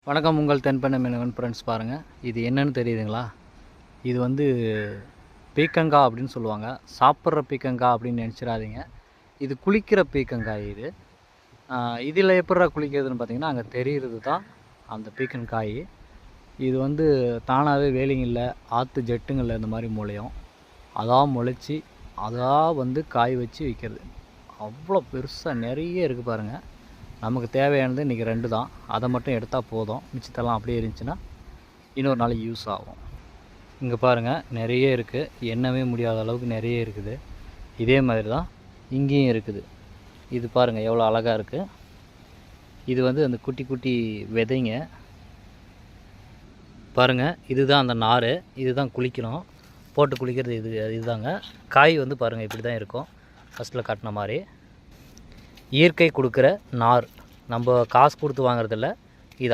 வணக்கம். உங்கள் தென்பெண்ணை மீனவன் ஃப்ரெண்ட்ஸ் பாருங்கள், இது என்னன்னு தெரியுதுங்களா? இது வந்து பீக்கங்காய் அப்படின்னு சொல்லுவாங்க. சாப்பிட்ற பீக்கங்காய் அப்படின்னு நினச்சிடாதீங்க. இது குளிக்கிற பீக்கங்காய். இதில் எப்படா குளிக்கிறதுன்னு பார்த்தீங்கன்னா, அங்கே தெரிகிறது தான் அந்த பீக்கங்காய். இது வந்து தானாகவே வேலிங்களில், ஆற்று ஜெட்டுங்களில் இந்த மாதிரி முளையும். அதான் முளைச்சி அதாக வந்து காய் வச்சு விற்கிறது. அவ்வளோ பெருசாக நிறைய இருக்குது பாருங்கள். நமக்கு தேவையானது இன்றைக்கி 2 தான். அதை மட்டும் எடுத்தால் போதும். மிச்சத்தெல்லாம் அப்படியே இருந்துச்சுன்னா இன்னொரு நாளைக்கு யூஸ் ஆகும். இங்கே பாருங்கள், நிறைய இருக்குது. எண்ணவே முடியாத அளவுக்கு நிறைய இருக்குது. இதே மாதிரி தான் இங்கேயும் இருக்குது. இது பாருங்கள் எவ்வளோ அழகாக இருக்குது. இது வந்து அந்த குட்டி குட்டி விதைங்க பாருங்கள். இதுதான் அந்த நார். இதுதான் குளிக்கணும், போட்டு குளிக்கிறது. இதுதாங்க காய். வந்து பாருங்கள் இப்படி தான் இருக்கும். ஃபஸ்ட்டில் காட்டின மாதிரி இயற்கை கொடுக்குற நார். நம்ம காசு கொடுத்து வாங்குறதில்ல. இது